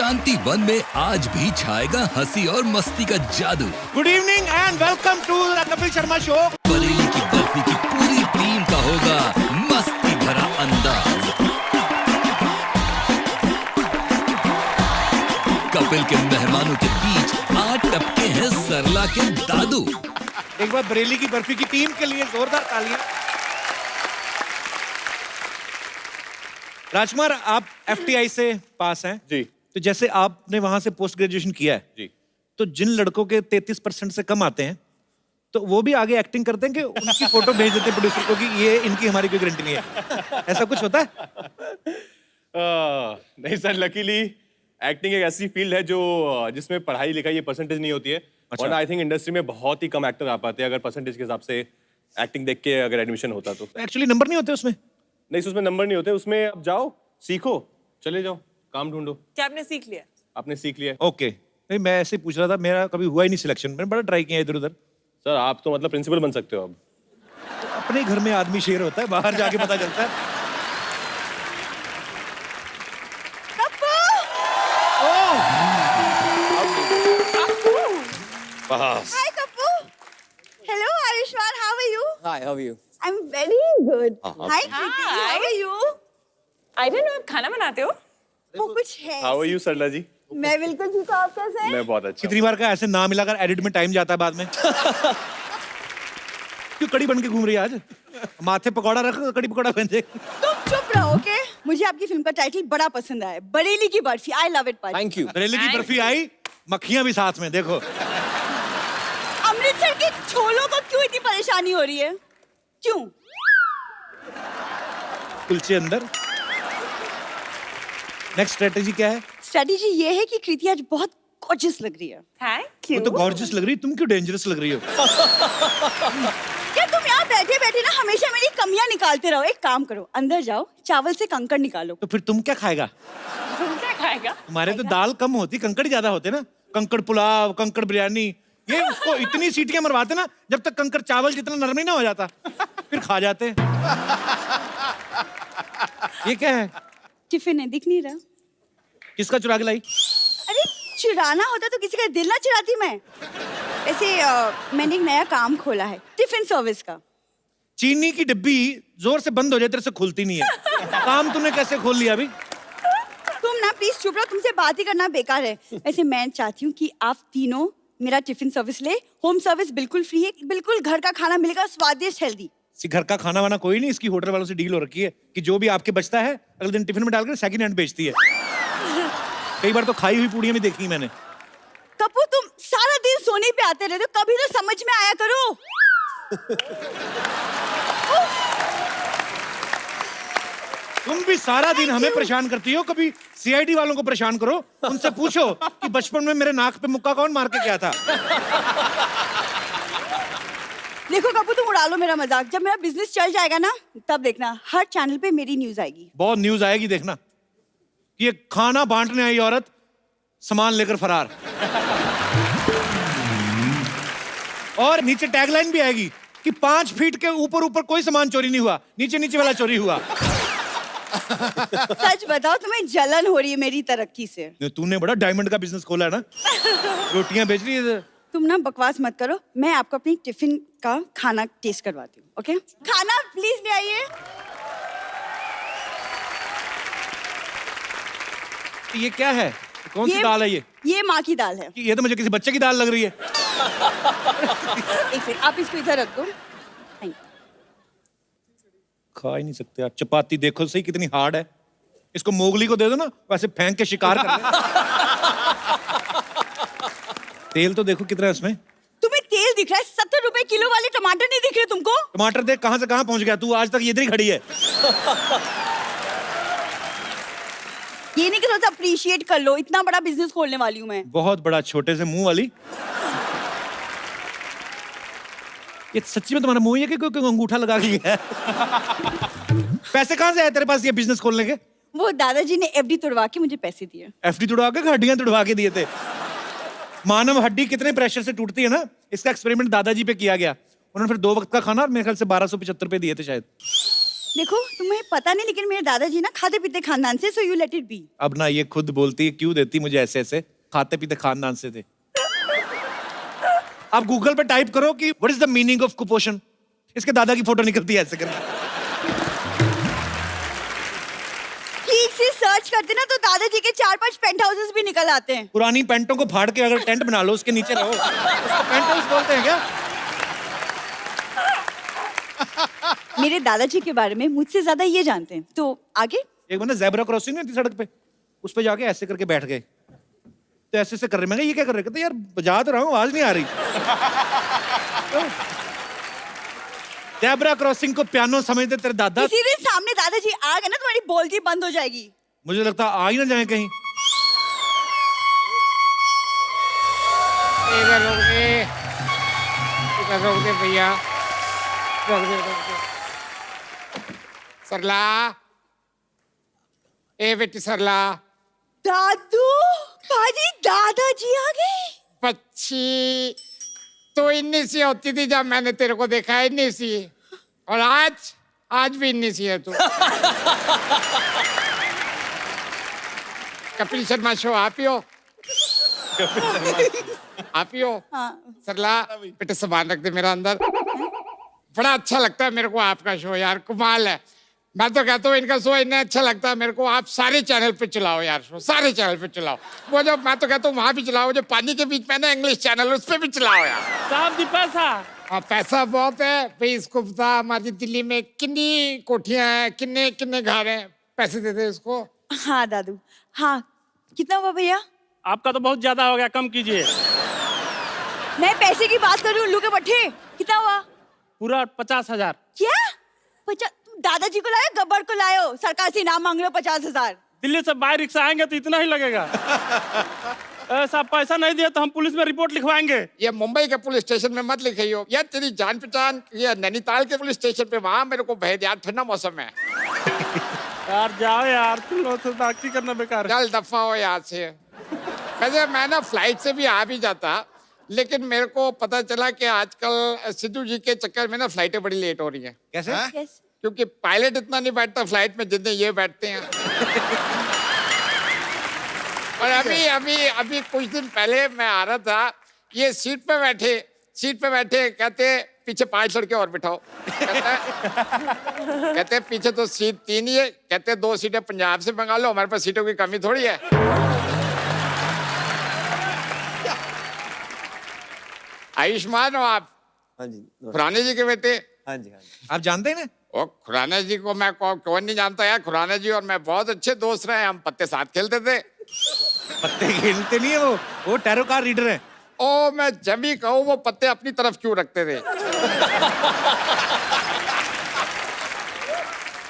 शांति one में आज भी छाएगा हंसी और मस्ती का जादू। Good evening and welcome to the Kapil Sharma show. Bareilly की बर्फी की पूरी टीम का होगा मस्ती भरा अंदाज। कपिल के मेहमानों के बीच आज टपके हैं सरला के दादू। एक बार बरेली की बर्फी की टीम के लिए जोरदार तालियां। राजकुमार, आप FTI से पास हैं जी। तो जैसे आपने वहां से पोस्ट ग्रेजुएशन किया है जी। तो जिन लड़कों के 33% से कम आते हैं तो वो भी आगे एक्टिंग करते हैं कि उनकी फोटो भेज देते हैं प्रोड्यूसर को कि ये इनकी हमारी कोई गारंटी नहीं है, ऐसा कुछ होता है? नहीं सर, लकीली एक्टिंग एक ऐसी फील्ड है जो जिसमें पढ़ाई लिखाई ये परसेंटेज नहीं होती है। अच्छा। और आई थिंक इंडस्ट्री में बहुत ही कम एक्टर आ पाते हैं अगर परसेंटेज के हिसाब से एक्टिंग देख के अगर एडमिशन होता तो। एक्चुअली नंबर नहीं होते उसमें? नहीं, उसमें नंबर नहीं होते, उसमें आप जाओ, सीखो, चले जाओ, काम ढूंढो। क्या आपने सीख लिया? आपने सीख लिया। ओके, नहीं मैं ऐसे ही पूछ रहा था, मेरा कभी हुआ ही नहीं सिलेक्शन, मैंने बड़ा ट्राई किया इधर उधर। सर आप तो मतलब प्रिंसिपल बन सकते हो अब। तो अपने घर में आदमी शेर होता है, बाहर जाके पता चलता है। बस। Hi, Kapu. Hello, Ayushman. How are you? Hi, how are you? I'm very good. Hi, Kriti. Hi. How are you? I don't know, आप खाना बनाते हो? वो कुछ है। हाउ आर यू सरला जी? मैं बिल्कुल ठीक हूँ, आप कैसे हैं? मैं बहुत अच्छा। कितनी बार का ऐसे ना मिलाकर एडिट में टाइम जाता है बाद में। क्यों कड़ी बन के घूम रही है आज? माथे पकौड़ा रख, कड़ी पकौड़ा बन जाए। तुम चुप रहो, ओके? मुझे आपकी फिल्म का टाइटल बड़ा पसंद आया, बरेली की बर्फी। I love it, पाजी। Thank you. बरेली की बर्फी आई, मक्खियां भी साथ में, देखो। अमृतसर के छोलों को क्यों इतनी परेशानी हो रही है? क्यों? कुलचे अंदर। नेक्स्ट स्ट्रेटेजी क्या है? स्ट्रेटेजी ये है कि कृति आज बहुत गॉर्जियस लग रही है। थैंक वो यू। तो गॉर्जियस लग रही है, तुम क्यों डेंजरस लग रही हो? क्या तुम यहाँ बैठे बैठे ना हमेशा मेरी कमियां निकालते रहो? एक काम करो, अंदर जाओ, चावल से कंकड़ निकालो। तो फिर तुम क्या खाएगा? तुम क्या खाएगा? तुम्हारे तो दाल कम होती, कंकड़ ज्यादा होते ना। कंकड़ पुलाव, कंकड़ बिरयानी, ये उसको इतनी सीटियां मरवाते ना जब तक कंकड़ चावल जितना नरम ही ना हो जाता, फिर खा जाते। ये क्या है? टिफिन है, दिख नहीं रहा? किसका चुरा के लाई? अरे चुराना होता तो किसी का दिल ना चुराती मैं। ऐसे मैंने एक नया काम खोला है, टिफिन सर्विस का। चीनी की डिब्बी जोर से बंद हो जाए तेरे से खुलती नहीं है। काम तूने कैसे खोल लिया अभी? तुम ना प्लीज चुप रहो, तुमसे बात ही करना बेकार है। ऐसे मैं चाहती हूँ कि आप तीनों मेरा टिफिन सर्विस ले। होम सर्विस बिल्कुल फ्री है, बिल्कुल घर का खाना मिलेगा, स्वादिष्ट, हेल्दी। घर का खाना वाना कोई नहीं, इसकी होटल वालों से डील हो रखी है कि जो भी आपके बचता है अगले दिन टिफिन में डालकर सेकंड हैंड बेचती है। कई बार तो खाई हुई पूड़ियां भी देखी मैंने। कपूर, तुम सारा दिन सोने पे आते रहते हो, कभी तो समझ में आया करो। तुम भी सारा दिन हमें परेशान करती हो, कभी CID वालों को परेशान करो, उनसे पूछो कि बचपन में मेरे नाक पे मुक्का कौन मार के गया था। देखो कपूर, तुम उड़ा लो मेरा मजाक। जब मेरा बिजनेस चल जाएगा ना, तब देखना हर चैनल पे मेरी न्यूज आएगी। बहुत न्यूज आएगी, देखना। ये खाना बांटने आई औरत सामान लेकर फरार। और नीचे टैगलाइन भी आएगी कि 5 फीट के ऊपर ऊपर कोई सामान चोरी नहीं हुआ, नीचे नीचे वाला चोरी हुआ। सच बताओ, तुम्हें जलन हो रही है मेरी तरक्की से? तूने बड़ा डायमंड का बिजनेस खोला है ना, रोटियां बेच रही है। तुम ना बकवास मत करो, मैं आपको अपनी टिफिन का खाना टेस्ट करवाती हूँ, ओके? खाना प्लीज ले आइए। ये क्या है? कौन सी दाल है ये? ये माँ की दाल है। ये तो मुझे किसी बच्चे की दाल लग रही है। एक मिनट, आप इसको इधर रख दो। Thank you. खा ही नहीं सकते आप। चपाती देखो सही कितनी हार्ड है, इसको मोगली को दे दो ना, वैसे फेंक के शिकार कर ले। तेल तो देखो कितना है इसमें। तुम्हें तेल दिख रहा है? 70 रुपए किलो वाले टमाटर नहीं दिख रहे तुमको? टमाटर देख कहां से कहां पहुंच गया तू, आज तक इधर ही खड़ी है। ये नहीं कि थोड़ा सा अप्रिशिएट कर लो, इतना बड़ा बिजनेस खोलने वाली हूँ मैं। बहुत बड़ा, छोटे से मुंह वाली। ये सच्ची में तुम्हारा मुंह ही है कि कोई अंगूठा लगा के गया है? पैसे कहां से आए तेरे पास ये बिजनेस खोलने के? वो दादाजी ने FD तुड़वा के मुझे पैसे दिए। FD तुड़वा के, हड्डियां तुड़वा के दिए थे। मानव हड्डी कितने प्रेशर से टूटती है ना, इसका एक्सपेरिमेंट दादाजी पे किया गया। उन्होंने फिर 2 वक्त का खाना और मेरे ख्याल से 1275 रुपए दिए थे शायद। देखो तुम्हें पता नहीं लेकिन मेरे दादाजी ना खाते पीते खानदान से, so you let it be. अब ना ये खुद बोलती है, क्यों देती मुझे ऐसे ऐसे, खाते पीते खानदान से थे। आप गूगल पे टाइप करो कि what is the meaning of कुपोषण, इसके दादा की फोटो निकलती है ऐसे करके। ठीक से सर्च करते ना तो दादाजी के 4-5 पेंट हाउसेस भी निकल आते हैं। पुरानी पेंटों को फाड़ के अगर टेंट बना लो उसके नीचे रहो, उसको पेंट हाउस बोलते हैं क्या? मेरे दादाजी के बारे में मुझसे ज्यादा ये जानते हैं, तो आगे। एक बार ना ज़ेब्रा क्रॉसिंग नहीं थी सड़क पे, उस पे जाके ऐसे करके बैठ गए, तो ऐसे ऐसे कर रहे, मैं कहा ये क्या कर रहे, कहते यार बजा तो रहा हूँ आवाज नहीं आ रही। ज़ेब्रा क्रॉसिंग को पियानो समझते तेरे दादा। किसी दिन सामने दादाजी आ गए ना तुम्हारी बोलती बंद हो जाएगी। मुझे लगता है आ ही ना जाए कहीं। रोक दे भैया, रोक दे। सरला, ए बेटी सरला। दादू भाजी दादाजी आ गए। बच्ची तो इन्नी सी होती थी जब मैंने तेरे को देखा, इन्नी सी, और आज भी इन्नी सी है तू। कपिल शर्मा शो आप ही हो? आप ही हो? हाँ। सरला बेटे सामान रख दे मेरा अंदर। बड़ा अच्छा लगता है मेरे को आपका शो यार, कमाल है। मैं तो कहता हूँ इनका शो इतना अच्छा लगता है मेरे को, आप सारे चैनल पे चलाओ यार शो, सारे चैनल पे चलाओ। वो जो मैं तो कहता हूँ वहां भी चलाओ, जो पानी के बीच में ना इंग्लिश चैनल उस पे भी चलाओ यार। साहब दी पैसा। हाँ पैसा बहुत है भाई, इसको बता हमारी दिल्ली में कितनी कोठियां हैं, कितने कितने घर हैं, पैसे दे दे इसको। हाँ दादू, हाँ कितना हुआ भैया? आपका तो बहुत ज्यादा हो गया, कम कीजिए। मैं पैसे की बात कर रही हूँ, उल्लू के पट्टे। कितना हुआ? पूरा 50,000। क्या 50? दादाजी को लायो, गब्बर को लायो, सरकार से इनाम मांग लो 50,000। दिल्ली से बाय रिक्शा आएंगे तो इतना ही लगेगा। ऐसा पैसा नहीं दिया तो हम पुलिस में रिपोर्ट लिखवाएंगे। ये मुंबई के पुलिस स्टेशन में मत लिखाइयो यार, तेरी जान पहचान ये नैनीताल के पुलिस स्टेशन पे, वहां मेरे को भेज यार, ठंडा मौसम है। यार जाओ यार, तुम लोग से बातचीत करना बेकार है। चल दफा हो यहाँ से। वैसे मैं ना फ्लाइट से भी आ भी जाता, लेकिन मेरे को पता चला कि आजकल सिद्धू जी के चक्कर में ना फ्लाइटें बड़ी लेट हो रही हैं। कैसे? Yes. क्योंकि पायलट इतना नहीं बैठता फ्लाइट में जितने ये बैठते हैं। और अभी कुछ दिन पहले मैं आ रहा था, ये सीट पे बैठे कहते पीछे 5 लड़के और बिठाओ। कहते पीछे तो सीट 3 ही है, कहते 2 सीटें पंजाब से मंगा लो, हमारे पास सीटों की कमी थोड़ी है। आयुष्मान हो आप? हाँ जी। खुराना जी के बेटे? हाँ जी, हाँ जी। आप जानते हैं ना? ओ खुराना जी को मैं कौन नहीं जानता यार, खुराना जी और मैं बहुत अच्छे दोस्त रहे, हम पत्ते साथ खेलते थे। पत्ते खेलते नहीं है वो टैरो कार्ड रीडर है। ओ मैं जब ही कहूँ वो पत्ते अपनी तरफ क्यों रखते थे।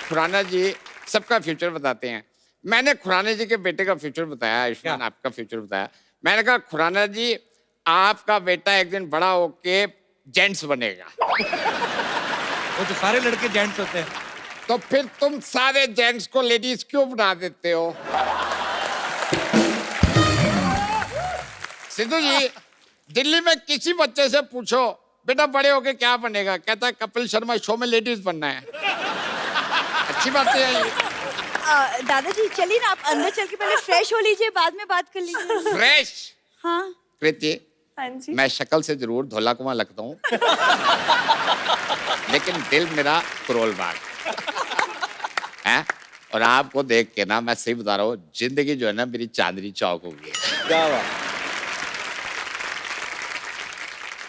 खुराना जी सबका फ्यूचर बताते हैं, मैंने खुराना जी के बेटे का फ्यूचर बताया, आयुष्मान आपका फ्यूचर बताया। मैंने कहा खुराना जी आपका बेटा एक दिन बड़ा होके जेंट्स बनेगा। वो तो सारे लड़के जेंट्स होते हैं। तो फिर तुम सारे जेंट्स को लेडीज क्यों बना देते हो? सिद्धू जी दिल्ली में किसी बच्चे से पूछो बेटा बड़े होके क्या बनेगा, कहता है कपिल शर्मा शो में लेडीज बनना है। अच्छी बात है ये। दादाजी चलिए ना, आप अंदर चल के पहले फ्रेश हो लीजिए, बाद में बात कर लीजिए। फ्रेश? हाँ कृति हाँ जी। मैं शक्ल से जरूर धोला कुआं लगता हूँ, लेकिन दिल मेरा करोल बाग है। और आपको देख के ना मैं सही बता रहा हूँ, जिंदगी जो है ना मेरी चांदनी चौक हो गई। क्या बात।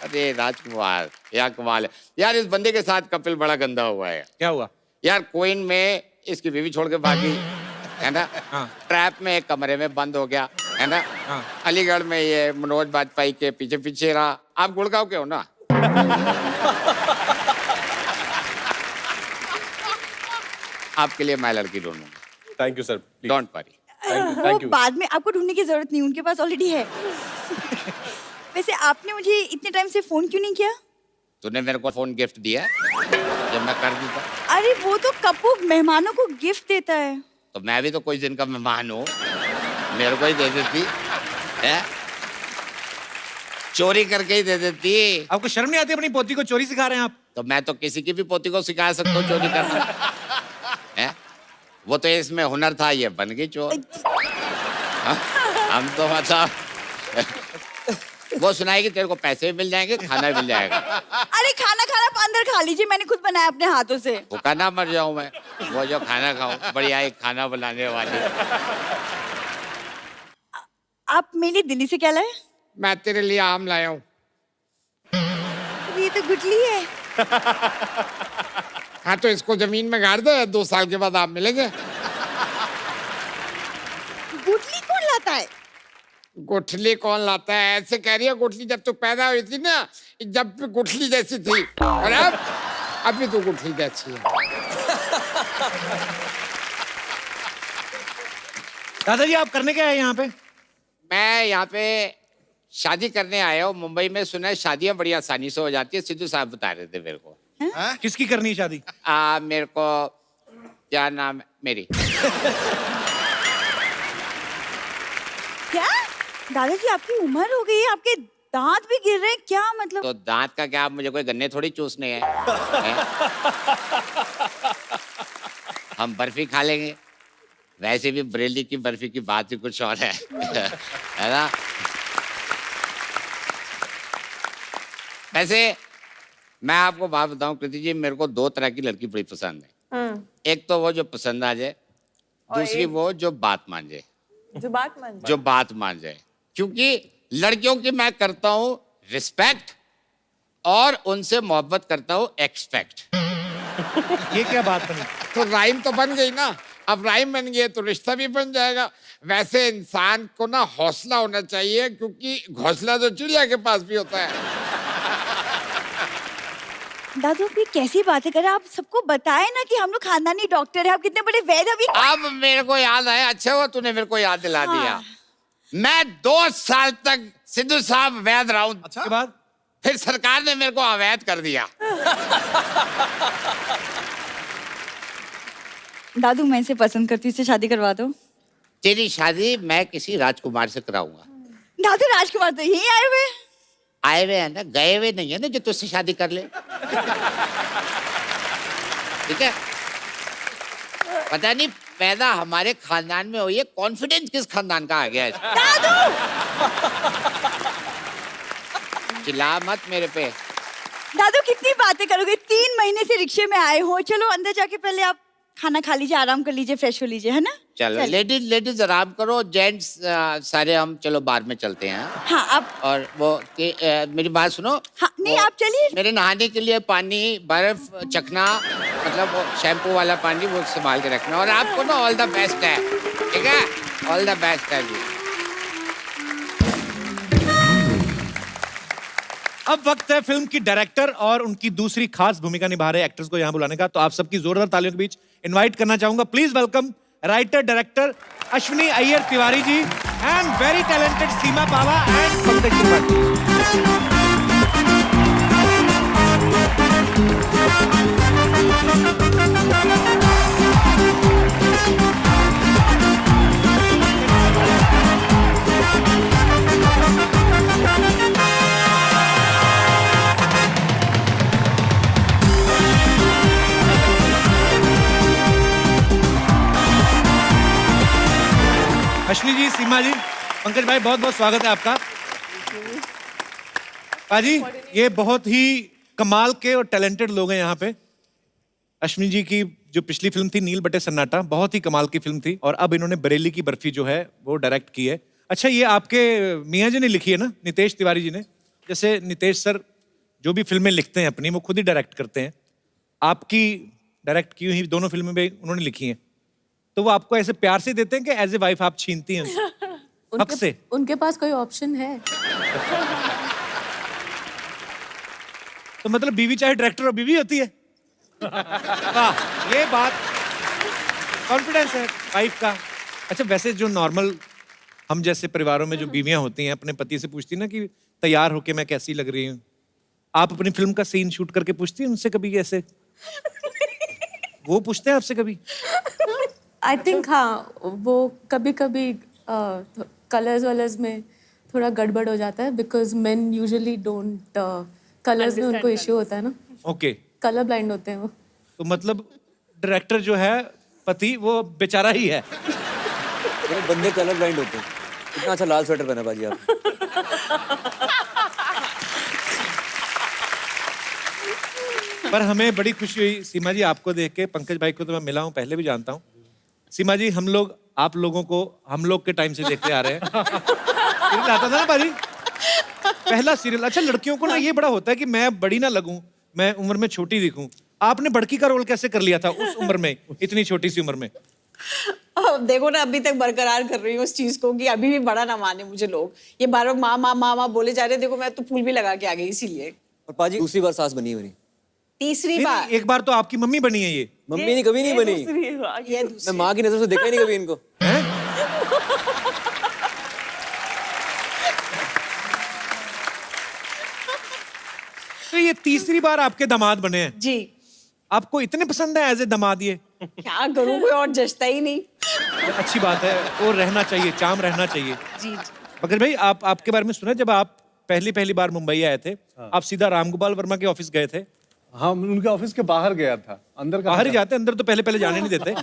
अरे राजकुमार यार कमाल है यार, इस बंदे के साथ कपिल बड़ा गंदा हुआ है। क्या हुआ? यार कोइन में इसकी बीवी छोड़ के भागी है ना, हाँ। ट्रैप में एक कमरे में बंद हो गया है ना, हाँ। अलीगढ़ में ये मनोज बाजपेयी के पीछे पीछे रहा। आप गुड़गांव के हो ना? आपके लिए मैं लड़की ढूंढूंगा। Thank you sir, don't worry. वो thank you. बाद में आपको ढूंढने की जरूरत नहीं, उनके पास ऑलरेडी है। वैसे आपने मुझे इतने टाइम से फोन क्यों नहीं किया? तूने मेरे को फोन गिफ्ट दिया जब मैं कर देता। अरे वो तो कप्पू मेहमानों को गिफ्ट देता है। तो मैं भी तो कुछ दिन का मेहमान हूँ, मेरे को ही दे देती है, चोरी करके ही दे देती। आपको शर्म नहीं आती अपनी पोती को चोरी सिखा रहे हैं आप? तो मैं तो किसी की भी पोती को सिखा सकता हूँ चोरी करना। वो तो इसमें हुनर था, ये बन गई चोर। हाँ? हम तो मतलब वो सुनाएगी तेरे को पैसे भी मिल जाएंगे, खाना भी मिल जाएगा। अरे खाना खाना आप अंदर खा लीजिए, मैंने खुद बनाया अपने हाथों से। भूखा ना मर जाऊं मैं, वो जो खाना खाऊं, बढ़िया एक खाना बनाने वाली। आप मेरे लिए दिल्ली से क्या लाए? मैं तेरे लिए आम लाया हूँ। ये तो गुठली है। हाँ तो इसको जमीन में गाड़ दे, 2 साल के बाद आम मिलेंगे। गुठली कौन लाता है? गुठली कौन लाता है? ऐसे कह रही है गुठली जब तू पैदा हुई थी ना, जब भी गुठली जैसी थी, और अब भी तू गुठली जैसी है। दादाजी आप करने क्या आए यहाँ पे? मैं यहाँ पे शादी करने आया हूँ। मुंबई में सुना है शादियां बड़ी आसानी से हो जाती है। सिद्धू साहब बता रहे थे मेरे को। किसकी करनी है शादी? मेरे को क्या नाम है? मेरी। क्या दादाजी आपकी उम्र हो गई है, आपके दांत भी गिर रहे हैं, क्या मतलब? तो दांत का क्या, मुझे कोई गन्ने थोड़ी चूसने हैं। हम बर्फी खा लेंगे। वैसे भी बरेली की बर्फी की बात ही कुछ और है। है ना? वैसे मैं आपको बात बताऊं कृति जी, मेरे को 2 तरह की लड़की बड़ी पसंद है। एक तो वो जो पसंद आ जाए, दूसरी वो जो बात मान जाए। जो बात मान जाए, क्योंकि लड़कियों की मैं करता हूं रिस्पेक्ट और उनसे मोहब्बत करता हूं एक्सपेक्ट। ये क्या बात बनी? तो राइम तो बन गई ना। अब राइम बन गई तो रिश्ता भी बन जाएगा। वैसे इंसान को ना हौसला होना चाहिए, क्योंकि घोंसला तो चिड़िया के पास भी होता है। दादू आप ये कैसी बातें कर रहे हैं? आप सबको बताए ना कि हम लोग खानदानी डॉक्टर हैं, आप कितने बड़े वैद्य। अभी अब मेरे को याद आया, अच्छा हुआ तूने मेरे को याद दिला दिया। हाँ। मैं 2 साल तक सिद्धू साहब वैद रहा हूं। के बाद फिर सरकार ने मेरे को अवैध कर दिया। दादू मैं इसे पसंद करती हूँ, इससे शादी करवा दो। तेरी शादी मैं किसी राजकुमार से कराऊंगा। दादू राजकुमार तो यही आए हुए। आए हुए हैं ना, गए हुए नहीं है ना, जो तुझसे शादी कर ले। ठीक है? पता नहीं पैदा हमारे खानदान में हुई है, कॉन्फिडेंस किस खानदान का आ गया है। दादू चिल्ला मत मेरे पे। दादू कितनी बातें करोगे? 3 महीने से रिक्शे में आए हो। चलो अंदर जाके पहले आप खाना खा लीजिए, आराम कर लीजिए, फ्रेश हो लीजिए, है ना? चलो लेडीज आराम करो, जेंट्स सारे हम चलो बार में चलते हैं। हाँ आप। और वो मेरी बात सुनो। हाँ नहीं आप चलिए। मेरे नहाने के लिए पानी, बर्फ, चखना, मतलब वो शैम्पू वाला पानी, वो संभाल के रखना। और आपको ना ऑल द बेस्ट है, ठीक है? ऑल द बेस्ट है जी। अब वक्त है फिल्म की डायरेक्टर और उनकी दूसरी खास भूमिका निभा रहे एक्टर्स को यहाँ बुलाने का। तो आप सबकी जोरदार तालियों के बीच इनवाइट करना चाहूंगा। Please welcome writer director Ashwini Iyer Tiwari ji and very talented Seema Pahwa and Pankaj Tripathi. Ashwini ji, Seema ji, Pankaj भाई, बहुत बहुत स्वागत है आपका। पाजी, ये बहुत ही कमाल के और टैलेंटेड लोग हैं यहाँ पे। अश्विनी जी की जो पिछली फिल्म थी नील बटे सन्नाटा, बहुत ही कमाल की फिल्म थी, और अब इन्होंने बरेली की बर्फी जो है वो डायरेक्ट की है। अच्छा, ये आपके मियाँ जी ने लिखी है ना, नितेश तिवारी जी ने? जैसे नितेश सर जो भी फिल्में लिखते हैं अपनी, वो खुद ही डायरेक्ट करते हैं। आपकी डायरेक्ट की हुई दोनों फिल्में भी उन्होंने लिखी हैं, तो वो आपको ऐसे प्यार से देते हैं कि एज ए वाइफ आप छीनती हैं हक से? उनके पास कोई ऑप्शन है? तो मतलब बीवी चाहे डायरेक्टर और बीवी होती है। वाह, ये बात कॉन्फिडेंस है वाइफ का। अच्छा, वैसे जो नॉर्मल हम जैसे परिवारों में जो बीवियां होती हैं अपने पति से पूछती ना कि तैयार होके मैं कैसी लग रही हूँ, आप अपनी फिल्म का सीन शूट करके पूछती हैं उनसे कभी? ऐसे वो पूछते हैं आपसे कभी? आई थिंक हाँ, वो कभी कभी कलर्स वलर्स में थोड़ा गड़बड़ हो जाता है, because main usually don't, colours में उनको इश्यू होता है ना। ओके, कलर ब्लाइंड होते हैं वो। तो मतलब डायरेक्टर जो है पति वो बेचारा ही है। मेरे बंदे कलर ब्लाइंड होते हैं। इतना अच्छा लाल स्वेटर पहना बाजी आप। पर हमें बड़ी खुशी हुई सीमा जी आपको देख के। पंकज भाई को तो मैं मिला हूँ, पहले भी जानता हूँ। सीमा जी, हम लोग आप लोगों को हम लोग के टाइम से देखते आ रहे हैं। सीरियल आता था ना बाजी, पहला सीरियल। अच्छा, लड़कियों को ना ये बड़ा होता है कि मैं बड़ी ना लगूं, मैं उम्र में छोटी दिखूं। आपने बड़की का रोल कैसे कर लिया था उस उम्र में, इतनी छोटी सी उम्र में? देखो ना, अभी तक बरकरार कर रही हूँ उस चीज को कि अभी भी बड़ा ना माने मुझे लोग। ये बार बार माँ माँ माँ माँ बोले जा रहे हैं। देखो, मैं तो फूल भी लगा के आ गई इसीलिए। और पाजी दूसरी बार सास बनी है मेरी। तीसरी नहीं, बार। नहीं, एक बार तो आपकी मम्मी बनी है ये। मम्मी नहीं, कभी नहीं बनी। ये मैं माँ की नजर से देखा ही नहीं कभी इनको। तो ये तीसरी बार आपके दामाद बने हैं। जी। आपको इतने पसंद है एज ए दामाद ये? क्या करूँ, कोई और जचता ही नहीं। अच्छी बात है, और रहना चाहिए, चाम रहना चाहिए। जी। मगर भाई, आपके बारे में सुना, जब आप पहली बार मुंबई आए थे, आप सीधा रामगोपाल वर्मा के ऑफिस गए थे? हाँ, उनके ऑफिस के बाहर गया था, अंदर बाहर ही जाते, अंदर तो पहले जाने नहीं देते।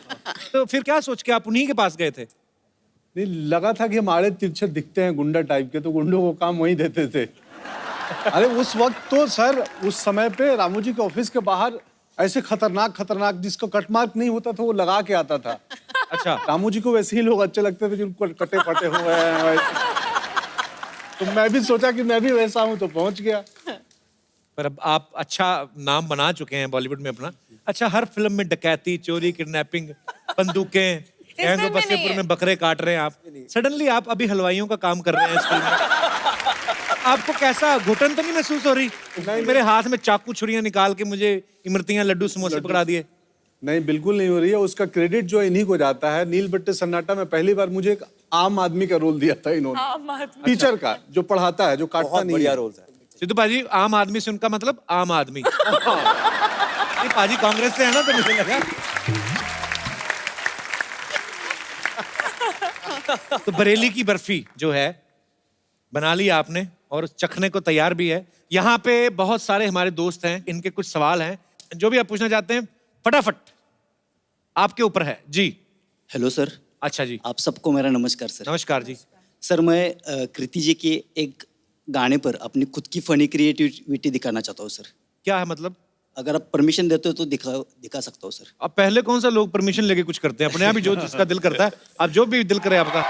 तो फिर क्या सोच के आप उन्हीं के पास गए थे? नहीं, लगा था कि हमारे तिरछे दिखते हैं गुंडा टाइप के, तो गुंडों को काम वहीं देते थे। अरे उस वक्त तो सर, उस समय पे रामू जी के ऑफिस के बाहर ऐसे खतरनाक जिसको कट मार्क नहीं होता था वो लगा के आता था। अच्छा। रामू जी को वैसे ही लोग अच्छे लगते थे जिनको कटे फटे हुए हैं। तो मैं भी सोचा कि मैं भी वैसा हूँ, तो पहुंच गया। पर अब आप अच्छा नाम बना चुके हैं बॉलीवुड में अपना। अच्छा, हर फिल्म में डकैती, चोरी, किडनैपिंग, बंदूकें, गैंग बसेपुर में बकरे काट रहे हैं आप। सडनली आप अभी हलवाइयों का काम कर रहे हैं इस फिल्म में। आपको कैसा घुटन तो नहीं महसूस हो रही? मेरे हाथ में चाकू छुरियां निकाल के मुझे इमरतियां, लड्डू, समोसे पकड़ा दिए। नहीं, बिल्कुल नहीं हो रही है। उसका क्रेडिट जो इन्हीं को जाता है। नील बट्टे सन्नाटा में पहली बार मुझे एक आम आदमी का रोल दिया था इन्होंने, टीचर का, जो पढ़ाता है, जो काटता नहीं। बढ़िया रोल था। सिद्धू पाजी, आम आदमी से उनका मतलब आम आदमी। ये पाजी कांग्रेस से है ना, तो मुझे लगा। तो बरेली की बर्फी जो है बना ली आपने और चखने को तैयार भी है। यहाँ पे बहुत सारे हमारे दोस्त हैं, इनके कुछ सवाल हैं जो भी आप पूछना चाहते हैं, फटाफट आपके ऊपर है जी। Hello sir. अच्छा जी। आप सबको मेरा नमस्कार सर। नमस्कार जी। सर, मैं कृति जी के एक गाने पर अपनी खुद की फनी क्रिएटिविटी दिखाना चाहता हूँ सर। क्या है मतलब? अगर आप परमिशन देते हो तो दिखा सकता हूँ सर। अब पहले कौन सा लोग परमिशन लेके कुछ करते हैं? अपने आप ही जो जिसका दिल करता है, आप जो भी दिल करे आपका।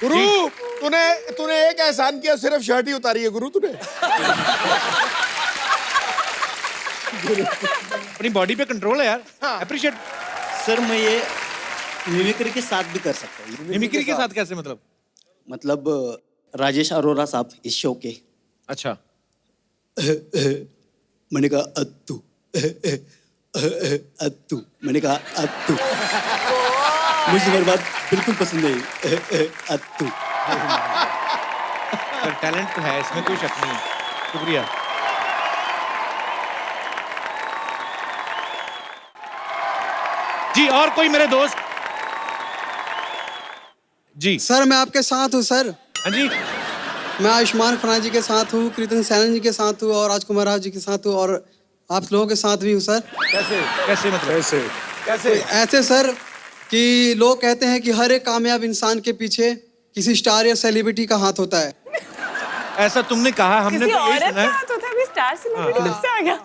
गुरु, तूने एक एहसान किया, सिर्फ शर्ट ही उतारी है गुरु तूने। अपनी बॉडी पे कंट्रोल है यार। अप्रिशिएट। सर, मैं ये मिमिक्री के साथ भी कर सकता हूँ। मिमिक्री के साथ कैसे मतलब? मतलब राजेश अरोरा साहब इस शो के। अच्छा। मैंने कहा अत्तू, अत्तू, मैंने कहा अत्तू। मुझे मेरी बात बिल्कुल पसंद नहीं। अत्तू। टैलेंट तो है, इसमें कोई शक नहीं। शुक्रिया। जी, और कोई मेरे दोस्त? जी सर, मैं आपके साथ हूँ सर। हाँ जी। मैं आयुष्मान खुराना जी के साथ हूँ, कृतन सैनन जी के साथ हूँ और राजकुमार राव जी के साथ हूँ और आप लोगों के साथ भी हूँ सर। कैसे मतलब? कैसे? ऐसे सर कि लोग कहते हैं कि हर एक कामयाब इंसान के पीछे किसी स्टार या सेलिब्रिटी का हाथ होता है। ऐसा तुमने कहा, हमने तो यही सुना है। अभी स्टार सेलिब्रिटी से आ गया।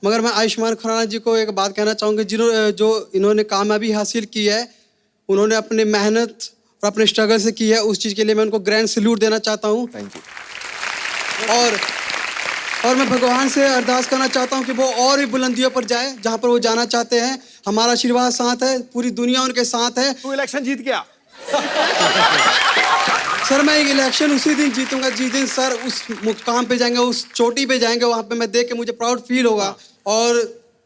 मगर मैं आयुष्मान खुराना जी को एक बात कहना चाहूँगा, जो इन्होंने कामयाबी हासिल की है, उन्होंने अपनी मेहनत और अपने स्ट्रगल से की है। उस चीज़ के लिए मैं उनको ग्रैंड सैल्यूट देना चाहता हूँ। Thank you. और मैं भगवान से अरदास करना चाहता हूँ कि वो और भी बुलंदियों पर जाए जहाँ पर वो जाना चाहते हैं। हमारा आशीर्वाद साथ है, पूरी दुनिया उनके साथ है। तू इलेक्शन जीत गया। सर मैं इलेक्शन उसी दिन जीतूंगा जिस दिन सर उस मुकाम पे जाएंगे, उस चोटी पे जाएंगे, वहां पे मैं देख के मुझे प्राउड फील होगा। और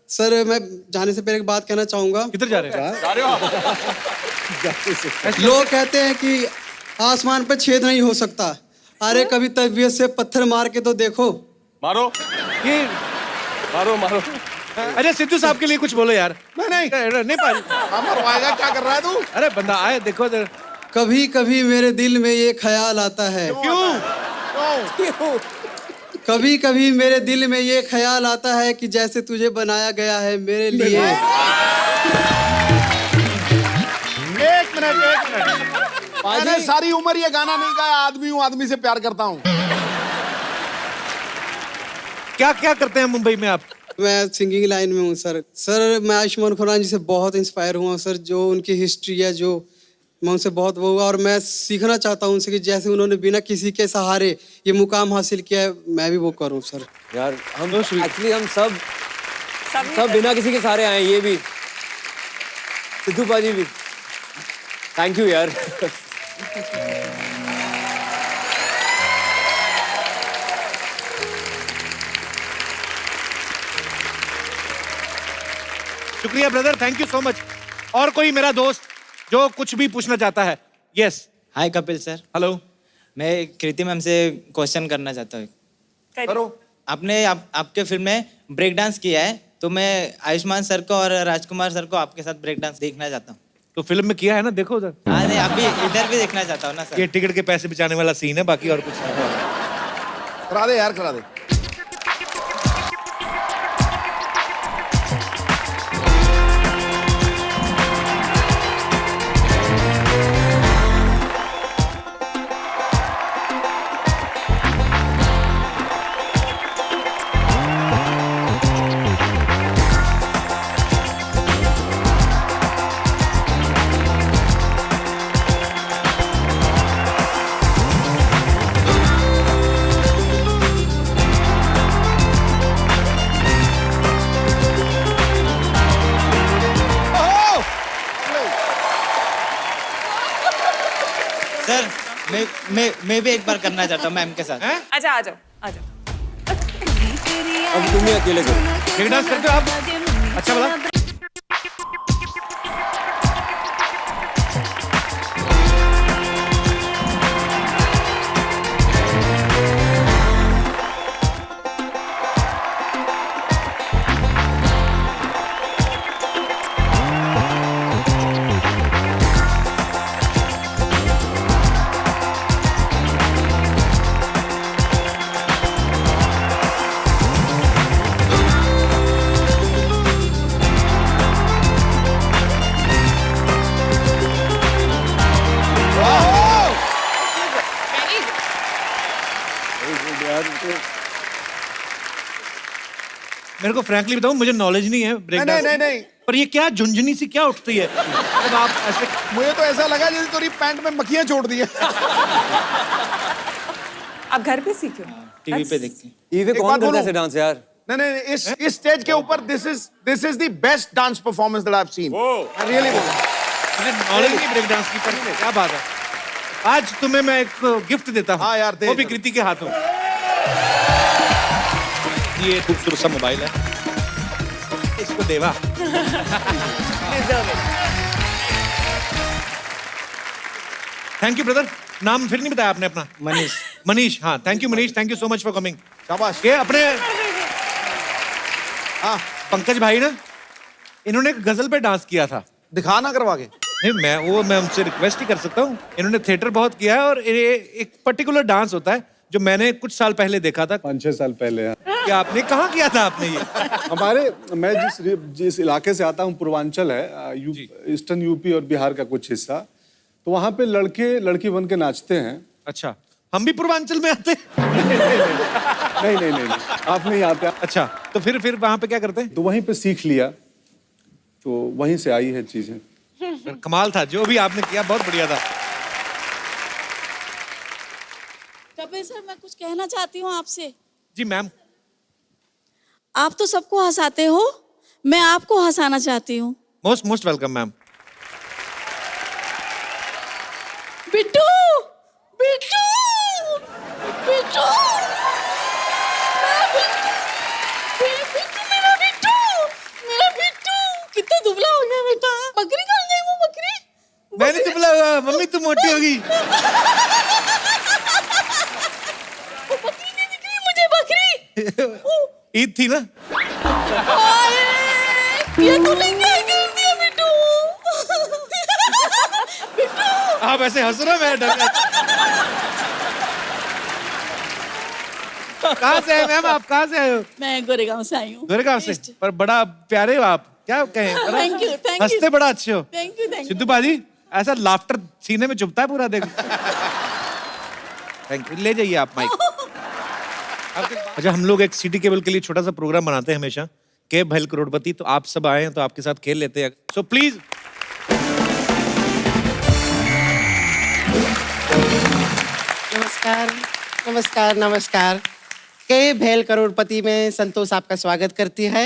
सर मैं जाने से पहले एक बात कहना चाहूंगा। किधर जा रहे हैं? लोग कहते हैं कि आसमान पे छेद नहीं हो सकता। अरे कभी तबीयत से पत्थर मार के तो देखो। मारो ये मारो मारो। अरे सिद्धू साहब के लिए कुछ बोलो यार। नहीं पाजी। मरवाएगा, क्या कर रहा है तू? अरे बंदा आए, देखो इधर। कभी कभी मेरे दिल में ये ख्याल आता है। क्यों? कभी कभी मेरे दिल में ये ख्याल आता है कि जैसे तुझे बनाया गया है मेरे लिए। एक मिनट। मैंने सारी उम्र ये गाना नहीं गाया। आदमी हूँ, आदमी से प्यार करता हूँ। क्या क्या करते हैं मुंबई में आप? मैं सिंगिंग लाइन में हूँ सर। सर मैं आयुष्मान खुराना जी से बहुत इंस्पायर हुआ सर। जो उनकी हिस्ट्री है, जो मैं उनसे बहुत वो हुआ और मैं सीखना चाहता हूँ उनसे कि जैसे उन्होंने बिना किसी के सहारे ये मुकाम हासिल किया है, मैं भी वो करूँ सर। यार हम एक्चुअली हम सब बिना किसी के सहारे आए हैं। ये भी सिद्धू पाजी भी, थैंक यू यार। शुक्रिया brother, thank you so much. और कोई मेरा दोस्त जो कुछ भी पूछना चाहता है? यस। हाय कपिल सर। हेलो। मैं कृति मैम से क्वेश्चन करना चाहता हूँ। करो। आपने आपके फिल्म में ब्रेक डांस किया है, तो मैं आयुष्मान सर को और राजकुमार सर को आपके साथ ब्रेक डांस देखना चाहता हूँ। तो फिल्म में किया है ना, देखो उधर। हाँ नहीं, अभी इधर भी देखना चाहता हूँ ना सर। ये टिकट के पैसे बचाने वाला सीन है, बाकी और कुछ नहीं। करा दे यार, करा दे। सर मैं भी एक बार करना चाहता हूँ मैम के साथ। अच्छा आ जाओ। अब तुम ही अकेले करो। ब्रेक डांस करते हो आप? अच्छा बोला। मेरे को फ्रैंकली बताऊं, मुझे नॉलेज नहीं है ब्रेक डांस। नहीं। पर ये क्या झुंझुनी सी क्या उठती है जब आप ऐसे? मुझे तो ऐसा लगा जैसे तेरी पैंट में मक्खियां छोड़ दी है। आप घर पे सीखे? टीवी पे देखते हैं। टीवी पे कौन करता है ऐसे डांस यार? नहीं, इस स्टेज के ऊपर this is the best dance performance that I have seen. I really मुझे नॉलेज नहीं ब्रेक डांस की, पर क्या बात है। आज तुम्हें मैं एक गिफ्ट देता हूँ। हाँ यार, दे। वो भी कृति के हाथों। ये खूबसूरत सा मोबाइल है, इसको देवा। Thank you brother. नाम फिर नहीं बताया आपने अपना? मनीष। मनीष, हाँ thank you Manish, thank you so much for coming. शाबाश। ये अपने पंकज भाई ना, इन्होंने एक गजल पे डांस किया था। दिखाना करवा के। नहीं मैं उनसे रिक्वेस्ट ही कर सकता हूँ। इन्होंने थिएटर बहुत किया है और एक पर्टिकुलर डांस होता है जो मैंने कुछ साल पहले देखा था। 5-6 साल पहले। क्या आपने कहाँ किया था आपने ये? मैं जिस इलाके से आता हूँ, पूर्वांचल है, ईस्टर्न यूपी और बिहार का कुछ हिस्सा, तो वहाँ पे लड़के लड़की बन के नाचते हैं। अच्छा, हम भी पूर्वांचल में आते? नहीं, आप नहीं आते। अच्छा, तो फिर वहाँ पे क्या करते हैं? तो वहीं पे सीख लिया, तो वहीं से आई है चीजें। कमाल था जो भी आपने किया, बहुत बढ़िया था। कपिल सर, मैं कुछ कहना चाहती हूँ आपसे। जी मैम। आप तो सबको हंसाते हो, मैं आपको हंसाना चाहती हूँ। Most welcome ma'am. Bittu, Bittu. बोला होगा मम्मी तू मोटी होगी। बकरी नहीं निकली मुझे, बकरी। ईद थी ना। ये तो नहीं कर दिया बिट्टू। आप ऐसे हंस रहे हो, मैं डर गया। कहाँ से आए मैम, आप कहाँ से आए हो? मैं गोरेगांव से आई हूँ। गोरेगांव से, पर बड़ा प्यारे हो आप, क्या कहें। Thank you, thank you. हंसते बड़ा अच्छे हो। Thank you, thank you. Sidhu बाजी ऐसा लाफ्टर सीने में चुभता है पूरा, देखो। थैंक यू, ले जाइए आप माइक। अच्छा, हम लोग एक सिटी केबल के लिए छोटा सा प्रोग्राम बनाते हैं हमेशा, के भैल करोड़पति, तो आप सब आए हैं तो आपके साथ खेल लेते हैं, सो प्लीज। नमस्कार नमस्कार नमस्कार। के भेल करोड़पति में संतोष आपका स्वागत करती है,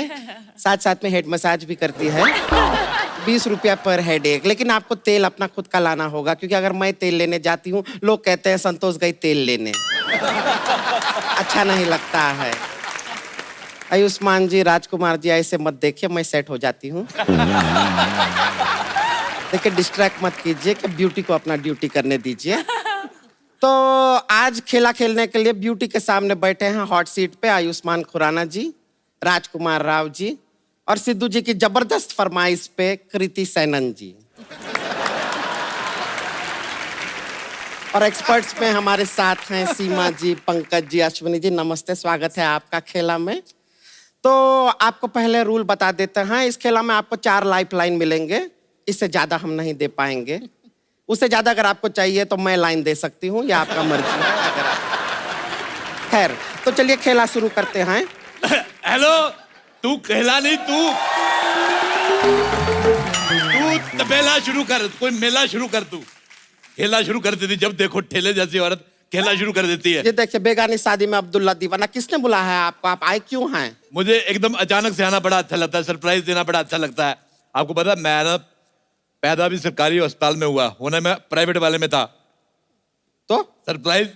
साथ साथ में हेड मसाज भी करती है। 20 रुपया पर हेड एक, लेकिन आपको तेल अपना खुद का लाना होगा, क्योंकि अगर मैं तेल लेने जाती हूँ लोग कहते हैं संतोष गई तेल लेने। अच्छा नहीं लगता है। आयुष्मान जी, राजकुमार जी ऐसे मत देखिए, मैं सेट हो जाती हूँ। देखिए डिस्ट्रैक्ट मत कीजिए, कि ब्यूटी को अपना ड्यूटी करने दीजिए। तो आज खेला खेलने के लिए ब्यूटी के सामने बैठे हैं हॉट सीट पे आयुष्मान खुराना जी, राजकुमार राव जी, और सिद्धू जी की जबरदस्त फरमाइश पे कृति सैनन जी। और एक्सपर्ट्स में हमारे साथ हैं सीमा जी, पंकज जी, अश्विनी जी। नमस्ते, स्वागत है आपका खेला में। तो आपको पहले रूल बता देते हैं। इस खेला में आपको 4 लाइफ लाइन मिलेंगे, इससे ज्यादा हम नहीं दे पाएंगे। उससे ज्यादा अगर आपको चाहिए तो मैं लाइन दे सकती हूँ, या आपका मर्जी है। अगर खैर, तो चलिए खेला शुरू करते हैं। हेलो, तू खेला नहीं, तू तबेला शुरू कर, कोई मेला शुरू कर। तू खेला शुरू कर देती, जब देखो ठेले जैसी औरत खेला शुरू कर देती है। ये देखिए, बेगानी शादी में अब्दुल्ला दीवाना, किसने बुलाया है आपको? आप आए क्यों हैं? मुझे एकदम अचानक से आना बड़ा अच्छा लगता है, सरप्राइज देना बड़ा अच्छा लगता है। आपको पता है, मैं ना पैदा भी सरकारी अस्पताल में हुआ, होने में प्राइवेट वाले में था। तो सरप्राइज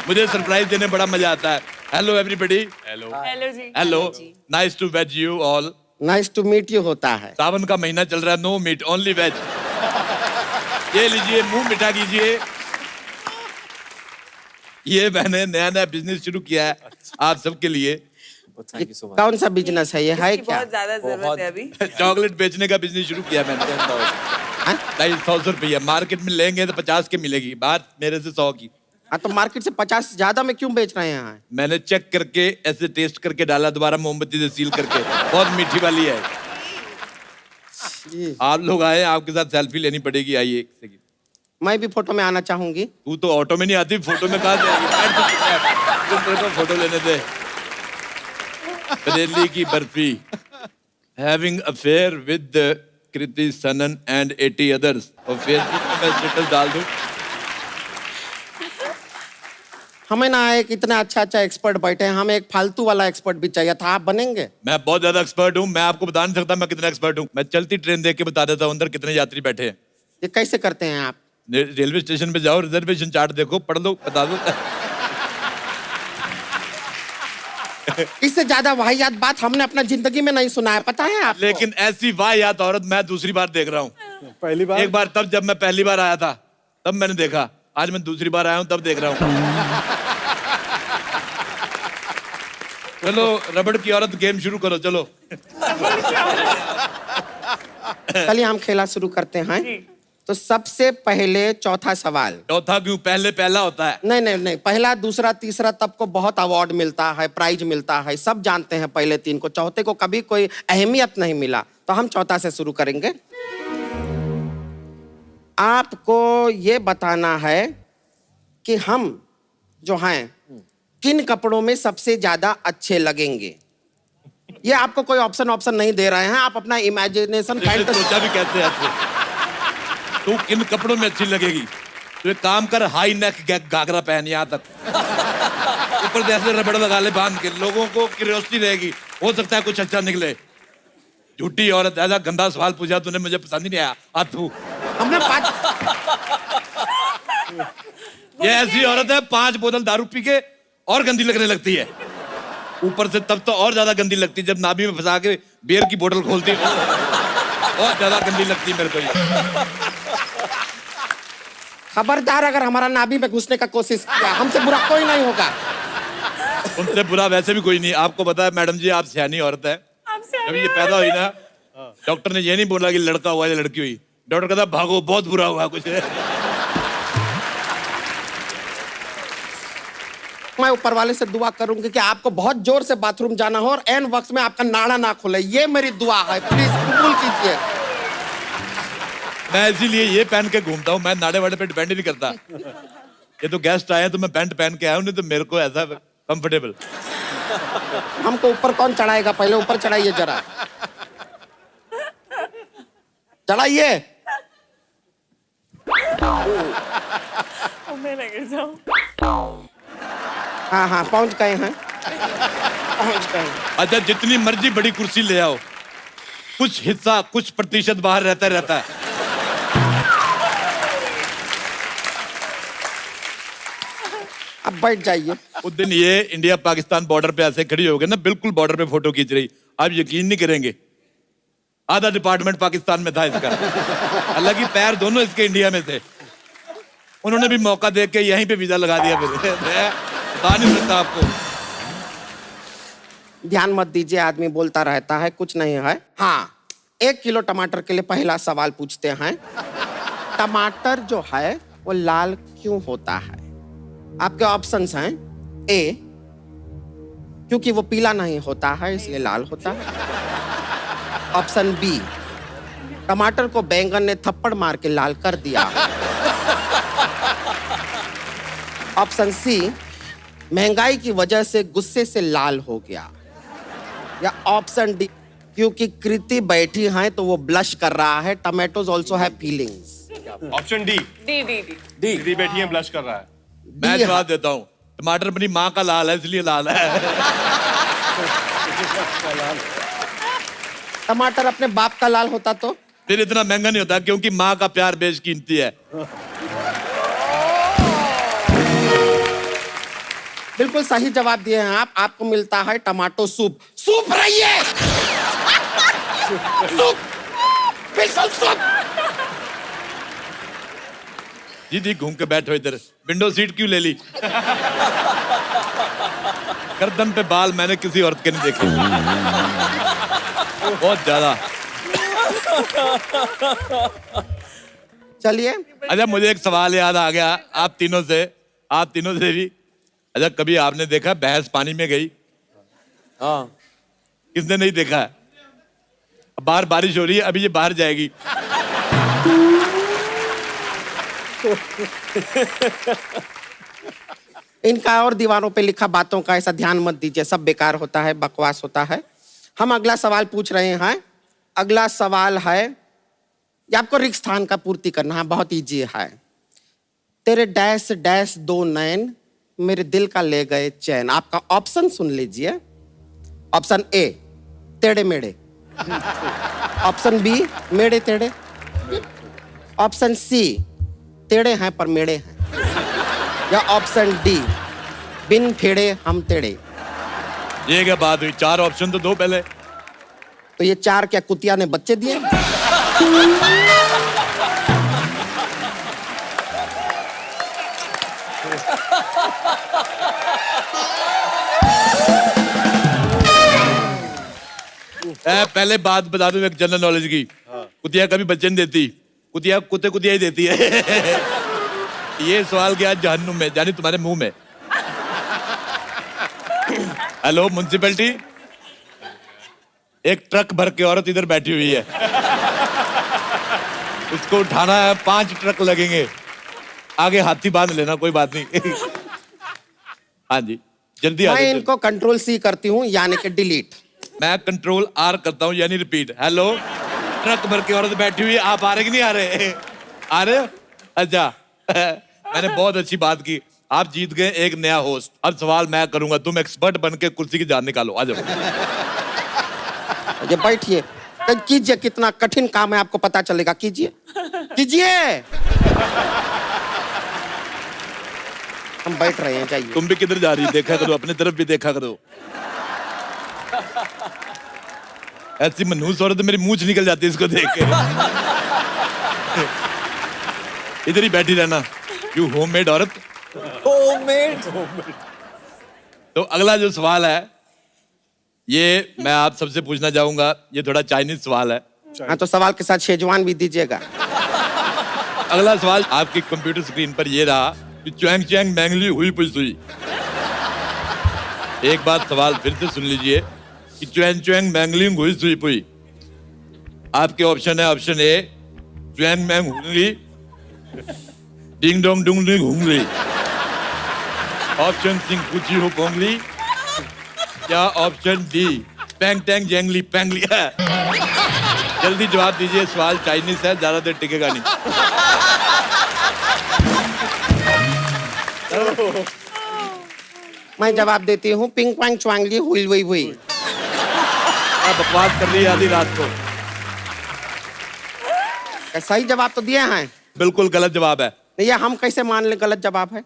मुझे सरप्राइज देने बड़ा मजा आता है। Hello everybody. Hello hello ji. Hello, nice to वेज you all. Nice to meet you होता है। सावन का महीना चल रहा है, नो मीट ओनली वेज। ये लीजिए, मुंह मिठा कीजिए। ये मैंने नया नया बिजनेस शुरू किया है आप सबके लिए। कौन सा बिजनेस है ये? है क्या? बहुत ज्यादा जरूरत है अभी। चॉकलेट बेचने का बिजनेस शुरू किया मैंने। 250 रुपया, मार्केट में लेंगे तो 50 की मिलेगी, बात मेरे से 100 की। हाँ, तो मार्केट से 50 ज्यादा में क्यों बेच रहे हैं? मैंने चेक करके ऐसे टेस्ट करके डाला, दोबारा मोमबत्ती से सील करके। बहुत मीठी वाली है। आप लोग आए, आपके साथ सेल्फी लेनी पड़ेगी। आइए एक सेकंड। मैं भी फोटो में आना चाहूंगी। तू तो ऑटो में नहीं आती, फोटो में कहाँ से आएगी? फोटो लेने दे। बरेली की barfi, having affair with Kriti Sanon and 80 others, और फेसबुक पे मैं स्टेटस डाल दूं। हमें ना एक इतना अच्छा अच्छा एक्सपर्ट बैठे हैं, हमें एक फालतू वाला एक्सपर्ट भी चाहिए था। आप बनेंगे? मैं बहुत ज्यादा एक्सपर्ट हूँ, मैं आपको बता नहीं सकता मैं कितना एक्सपर्ट हूँ। मैं चलती ट्रेन देख के बता देता हूँ अंदर कितने यात्री बैठे हैं। ये कैसे करते हैं आप? रेलवे स्टेशन पे जाओ, रिजर्वेशन चार्ट देखो, पढ़ लो, बता दो। इससे ज्यादा वाहियात बात हमने अपना जिंदगी में नहीं सुना है, पता है आपको? लेकिन ऐसी वाहियात औरत मैं दूसरी बार देख रहा हूँ। पहली बार? एक बार तब जब मैं पहली बार आया था तब मैंने देखा, आज मैं दूसरी बार आया हूँ तब देख रहा हूँ। चलो रबड़ की औरत गेम शुरू करो, चलो। चलिए हम खेला शुरू करते हैं। तो सबसे पहले चौथा सवाल। चौथा क्यों? पहले पहला होता है। नहीं नहीं नहीं, पहला दूसरा तीसरा तब को बहुत अवार्ड मिलता है, प्राइज मिलता है, सब जानते हैं पहले 3 को। चौथे को कभी कोई अहमियत नहीं मिला, तो हम चौथा से शुरू करेंगे। आपको ये बताना है कि हम जो हैं किन कपड़ों में सबसे ज्यादा अच्छे लगेंगे। ये आपको कोई ऑप्शन नहीं दे रहे हैं, आप अपना इमेजिनेशन सोचा भी कहते हैं। तू किन कपड़ों में अच्छी लगेगी? तो एक काम कर, हाई नेक घाघरा पहन यहाँ तक, ऊपर से ऐसे रबड़ लगा ले बांध के, लोगों को क्यूरियोसिटी रहेगी, हो सकता है कुछ अच्छा निकले। झूठी औरत, ऐसा गंदा सवाल पूछा तूने, मुझे पसंद ही नहीं आया। तू हमने ये ऐसी औरत है 5 बोतल दारू पी के और गंदी लगने लगती है, ऊपर से तब तो और ज्यादा गंदी लगती है जब नाभि में फंसा के बियर की बोतल खोलती है। बहुत ज्यादा गंदी लगती है मेरे को ये। खबरदार अगर हमारा नाभि में घुसने का कोशिश किया, हमसे बुरा कोई नहीं होगा। उनसे बुरा वैसे भी कोई नहीं। आपको पता है मैडम जी, आप सियानी औरत है। जब ये पैदा हुई ना, डॉक्टर ने ये नहीं बोला कि लड़का हुआ या लड़की हुई। डॉक्टर कहता भागो, बहुत बुरा हुआ कुछ। मैं ऊपर वाले से दुआ करूंगी कि आपको बहुत जोर से बाथरूम जाना हो और एन वक्त में आपका नाड़ा ना खुले। ये मेरी दुआ है, प्लीज कबूल कीजिए। मैं इसीलिए ये पहन के घूमता हूँ, मैं नाड़े वाड़े पे डिपेंड ही नहीं करता। ये तो गेस्ट आए तो मैं पैंट पहन के आया हूँ, नहीं तो मेरे को ऐसा कंफर्टेबल। हमको ऊपर कौन चढ़ाएगा? पहले ऊपर चढ़ाइए जरा, चढ़ाइए। मैं गिर जाऊं। हाँ हाँ पहुंच गए हैं, पहुंच गए। अच्छा, जितनी मर्जी बड़ी कुर्सी ले आओ, कुछ हिस्सा, कुछ प्रतिशत बाहर रहता है। अब बैठ जाइए। उस दिन ये इंडिया पाकिस्तान बॉर्डर पे ऐसे खड़ी हो गई ना, बिल्कुल बॉर्डर पे फोटो खींच रही। आप यकीन नहीं करेंगे, आधा डिपार्टमेंट पाकिस्तान में था इसका। हालांकि पैर दोनों इसके इंडिया में थे। उन्होंने भी मौका देख के यहीं पे वीजा लगा दिया। मैं बता नहीं सकता आपको। ध्यान मत दीजिए, आदमी बोलता रहता है, कुछ नहीं है। हाँ, 1 किलो टमाटर के लिए पहला सवाल पूछते हैं। टमाटर जो है वो लाल क्यों होता है? आपके ऑप्शंस हैं। ए, क्योंकि वो पीला नहीं होता है इसलिए लाल होता है। ऑप्शन बी, टमाटर को बैंगन ने थप्पड़ मार के लाल कर दिया। ऑप्शन सी, महंगाई की वजह से गुस्से से लाल हो गया। या ऑप्शन डी, क्योंकि कृति बैठी है तो वो ब्लश कर रहा है। Tomatoes also have feelings. Option D. D बैठी है, ब्लश कर रहा है। मैं जवाब देता हूँ, टमाटर अपनी माँ का लाल है इसलिए लाल है। टमाटर अपने बाप का लाल होता तो फिर इतना महंगा नहीं होता, क्योंकि माँ का प्यार बेशकीमती है। बिल्कुल सही जवाब दिए हैं आप। आपको मिलता है टमाटो सूप। सूप रहिए, सूप, बिल्कुल सूप। जी घूम के बैठो इधर। विंडो सीट क्यों ले ली? गर्दन पे बाल मैंने किसी औरत के नहीं देखे। बहुत ज्यादा। चलिए। अच्छा, मुझे एक सवाल याद आ गया आप तीनों से भी। अच्छा, कभी आपने देखा भैंस पानी में गई? हाँ। किसने नहीं देखा? बाहर बारिश हो रही है, अभी ये बाहर जाएगी। इनका और दीवारों पे लिखा बातों का ऐसा ध्यान मत दीजिए, सब बेकार होता है, बकवास होता है। हम अगला सवाल पूछ रहे हैं। अगला सवाल है, ये आपको रिक्त स्थान का पूर्ति करना है, बहुत इजी है। तेरे डैश डैश 2 नैन मेरे दिल का ले गए चैन। आपका ऑप्शन सुन लीजिए। ऑप्शन ए, टेढ़े मेढ़े। ऑप्शन बी, मेढ़े टेढ़े। ऑप्शन सी, टेढ़े हैं पर मेढ़े हैं। या ऑप्शन डी, बिन फेड़े हम टेढ़े। ये क्या बात हुई? 4 ऑप्शन तो दो पहले। तो ये 4 क्या कुतिया ने बच्चे दिए? पहले बात बता दूं एक जनरल नॉलेज की। कुतिया कभी बच्चे नहीं देती, कुतिया कुतिया ही देती है। ये सवाल गया जहन्नुम में, जानी तुम्हारे मुंह में। हेलो म्युनिसिपैलिटी, एक ट्रक भर के औरत इधर बैठी हुई है, उसको उठाना है, 5 ट्रक लगेंगे। आगे हाथी बांध लेना, कोई बात नहीं। हाँ जी, जल्दी आ मैं जाओ। इनको कंट्रोल सी करती हूँ, यानी कि डिलीट। मैं कंट्रोल आर करता हूँ, यानी रिपीट। हेलो, ट्रक भर के औरत बैठी हुई है, आप आ रहे कि नहीं आ रहे? आ रहे हो? अच्छा। मैंने बहुत अच्छी बात की, आप जीत गए एक नया होस्ट। अब सवाल मैं करूंगा, तुम एक्सपर्ट बन के कुर्सी की जान निकालो। आ जाओ। ये बैठिए, कीजिए, कितना कठिन काम है आपको पता चलेगा। कीजिए कीजिए। हम बैठ रहे हैं, जाइए। तुम भी किधर जा रही, देखा करो, अपनी तरफ भी देखा करो। ऐसी मनहूस औरत मेरी मूंछ निकल जाती है इसको देख के। इधर ही बैठी रहना, यू होममेड औरत। होममेड। तो अगला जो सवाल है ये मैं आप सबसे पूछना चाहूंगा, ये थोड़ा चाइनीज सवाल है। हाँ तो सवाल के साथ शेजवान भी दीजिएगा। अगला सवाल आपकी कंप्यूटर स्क्रीन पर ये रहा कि च्वैंग च्वैंग मैंगली हुई पुई सुई। एक बार सवाल फिर से सुन लीजिए कि च्वैंग च्वैंग मैंगली हुई सुई पुई। आपके ऑप्शन है, ऑप्शन ए च्वैंग मैंग हुंगली, डिंग डोंग डुंग डिंग हुंगली, ऑप्शन सिंह कुची हो पोंगली, या ऑप्शन डी पैंग टैंग जैंगली पैंगली है। जल्दी जवाब दीजिए, सवाल चाइनीज है, ज्यादा देर टिकेगा नहीं। मैं जवाब देती हूँ पिंग पैंग च्वांगली हुई हुई हुई। बकवास कर रही है आधी रात को। सही जवाब तो दिए हैं। बिल्कुल गलत जवाब है। ये हम कैसे मान ले गलत जवाब है?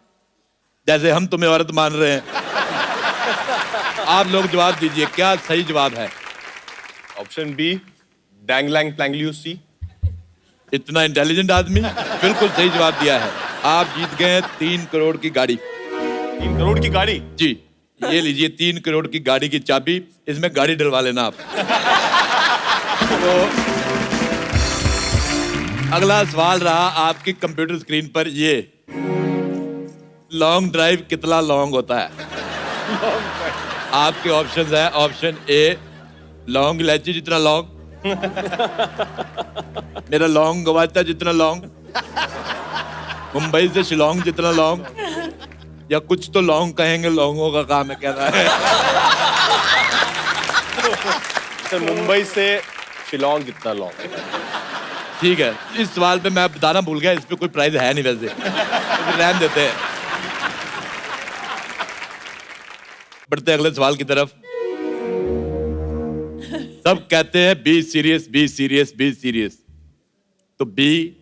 जैसे हम तुम्हें औरत मान रहे हैं। आप लोग जवाब दीजिए, क्या सही जवाब है? ऑप्शन बी डैंगलैंग प्लैंगलियू सी। इतना इंटेलिजेंट आदमी, बिल्कुल सही जवाब दिया है। आप जीत गए 3 करोड़ की गाड़ी। 3 करोड़ की गाड़ी? जी, ये लीजिए 3 करोड़ की गाड़ी की चाबी, इसमें गाड़ी डलवा लेना आप। तो अगला सवाल रहा आपकी कंप्यूटर स्क्रीन पर ये, लॉन्ग ड्राइव कितना लॉन्ग होता है? आपके ऑप्शन है, ऑप्शन ए लॉन्ग इलायची जितना लॉन्ग, मेरा लॉन्ग गवाचा जितना लॉन्ग, मुंबई से शिलोंग जितना लॉन्ग, या कुछ तो लॉन्ग कहेंगे, लॉन्गों का काम है कहना है। सर मुंबई से शिलोंग जितना लॉन्ग। ठीक है, इस सवाल पे मैं बताना भूल गया, इस पे कोई प्राइज है नहीं वैसे, तो रहने देते हैं। बढ़ते अगले सवाल की तरफ। सब कहते हैं be serious be serious be serious, तो बी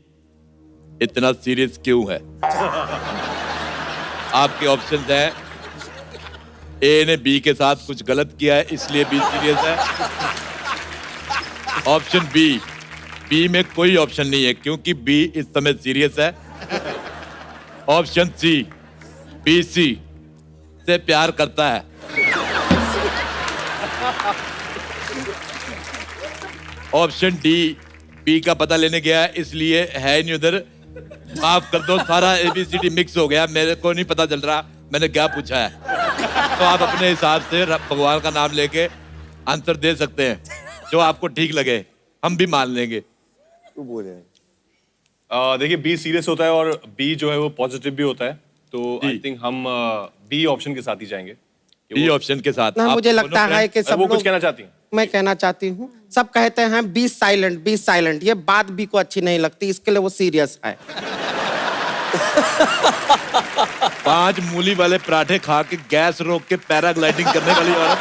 इतना सीरियस क्यों है? आपके ऑप्शन है, ए ने बी के साथ कुछ गलत किया है इसलिए बी सीरियस है। ऑप्शन बी में कोई ऑप्शन नहीं है क्योंकि बी इस समय सीरियस है। ऑप्शन सी बी सी से प्यार करता है। ऑप्शन डी बी का पता लेने गया है इसलिए है नहीं उधर। माफ कर दो, सारा ABCD मिक्स हो गया, मेरे को नहीं पता चल रहा मैंने क्या पूछा है। तो आप अपने हिसाब से भगवान का नाम लेके आंसर दे सकते हैं, जो आपको ठीक लगे, हम भी मान लेंगे। देखिए बी सीरियस होता है और बी जो है वो पॉजिटिव भी होता है, तो आई थिंक हम बी ऑप्शन के साथ ही जाएंगे। बी ऑप्शन के साथ ना, मुझे लगता है कि सब वो कुछ लोग, कहना चाहती हैं? मैं कहना चाहती हूँ, सब कहते हैं बी साइलेंट, ये बात बी को अच्छी नहीं लगती, इसके लिए वो सीरियस है। 5 मूली वाले पराठे खा के गैस रोक के पैराग्लाइडिंग करने वाली औरत,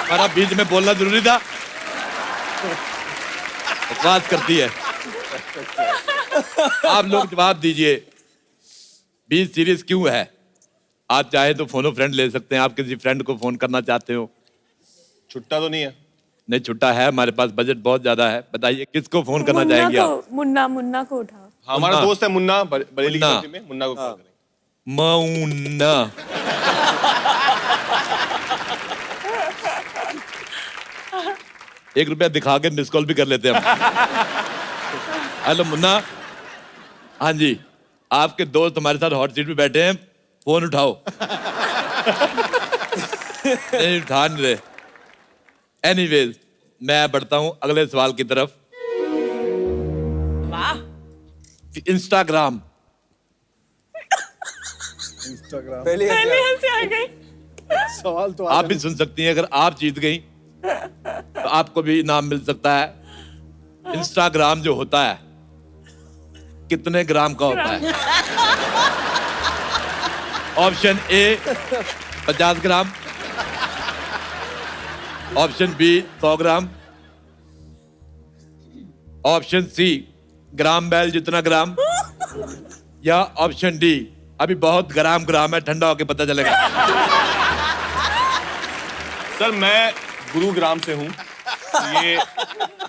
हमारा बीच में बोलना जरूरी था? बकवास करती है। आप लोग जवाब दीजिए, बी सीरियस क्यों है? आप चाहे तो फोनो फ्रेंड ले सकते हैं, आप किसी फ्रेंड को फोन करना चाहते हो। छुट्टा तो नहीं है? नहीं छुट्टा है, हमारे पास बजट बहुत ज्यादा है। बताइए किसको फोन करना चाहेंगे आप? मुन्ना को उठाओ। हमारा दोस्त है मुन्ना, बरेली की पार्टी में, मुन्ना को कॉल करेंगे। मुन्ना। ₹1 दिखा के मिस कॉल भी कर लेते हैं हम। हेलो मुन्ना। हाँ जी, आपके दोस्त हमारे साथ हॉट सीट पे बैठे हैं, फोन उठाओ। नहीं उठा नहीं रहे। एनीवेज, मैं बढ़ता हूं अगले सवाल की तरफ। इंस्टाग्राम पहले ऐसे आ गई। सवाल तो आप भी सुन सकती हैं, अगर आप जीत गई तो आपको भी इनाम मिल सकता है। इंस्टाग्राम जो होता है कितने ग्राम का होता है? Option A 50 gram, option B 100 gram, option C gram बैल जितना ग्राम, या ऑप्शन डी अभी बहुत ग्राम है, ठंडा होके पता चलेगा। सर मैं गुरुग्राम से हूँ ये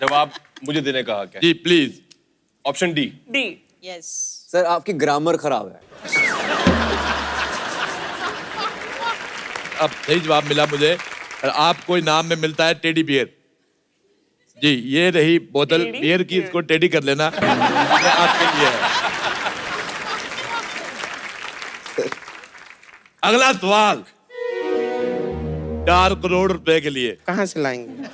जवाब मुझे देने का हक है। जी please. Option D. D. Yes. Sir आपकी ग्रामर खराब है। अब सही जवाब मिला मुझे। और आपको इनाम में मिलता है टेडी बियर। जी ये रही बोतल बियर की, इसको टेडी कर लेना। ये आपके लिए है। अगला सवाल 4 करोड़ रुपए के लिए। कहाँ से लाएंगे?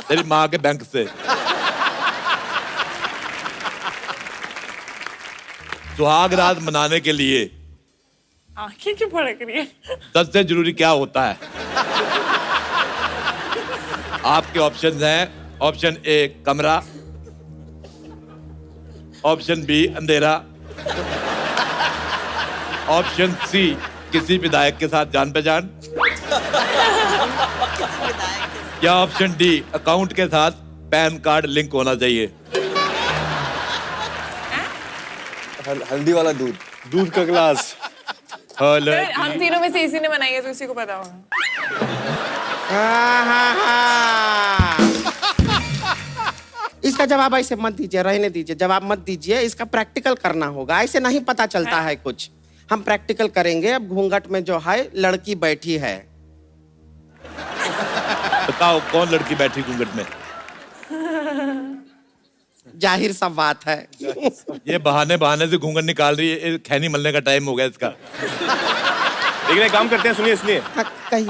तेरी माँ के बैंक से। सुहाग रात मनाने के लिए आंखें क्यों फड़क रही है? सबसे जरूरी क्या होता है? आपके ऑप्शंस हैं। ऑप्शन ए कमरा, ऑप्शन बी अंधेरा, ऑप्शन सी किसी विधायक के साथ जान पहचान, या ऑप्शन डी अकाउंट के साथ पैन कार्ड लिंक होना चाहिए। हल्दी वाला दूध। दूध का गिलास। हम तीनों में से इसी ने बनाई है तो इसी को पता होगा। इसका जवाब ऐसे मत दीजिए, रहने दीजिए, जवाब मत दीजिए। इसका प्रैक्टिकल करना होगा, ऐसे नहीं पता चलता है कुछ। हम प्रैक्टिकल करेंगे। अब घूंघट में जो है लड़की बैठी है। बताओ कौन लड़की बैठी घूंघट में? जाहिर सा बात है। ये बहाने बहाने से घूंघट निकाल रही है। खैनी मलने का टाइम हो गया इसका। लेकिन एक काम करते हैं, सुनिए सुनिए।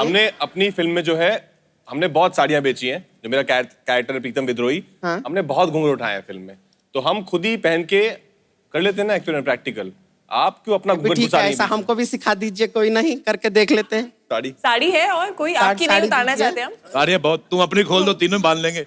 हमने अपनी फिल्म में जो है हमने बहुत साड़ियां बेची हैं। जो मेरा कैरेक्टर प्रीतम विद्रोही, हमने बहुत घूंघट उठाए हैं फिल्म में। तो हम खुद ही पहन के कर लेते हैं ना एक्सपेरिमेंट प्रैक्टिकल। आप क्यों अपना घूंघट ठीक घुसा है, नहीं? ऐसा हमको भी सिखा दीजिए, कोई नहीं, करके देख लेते हैं। साड़ी साड़ी है और कोई आपकी नहीं उतारना चाहते हम? साड़ियाँ बहुत, तुम अपनी खोल दो, तीनों बांध लेंगे।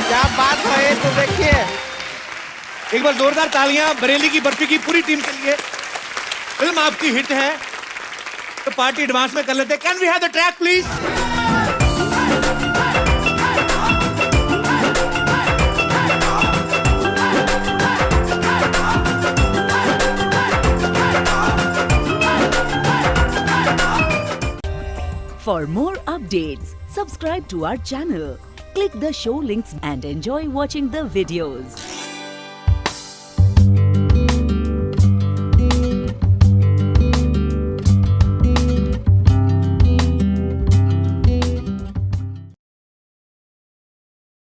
क्या बात है, तो देखिए। एक बार जोरदार तालियां बरेली की बर्फी की पूरी टीम के लिए। फिल्म आपकी हिट है तो पार्टी एडवांस में कर लेते हैं। Can we have the track please? For more updates, subscribe to our channel, click the show links and enjoy watching the videos.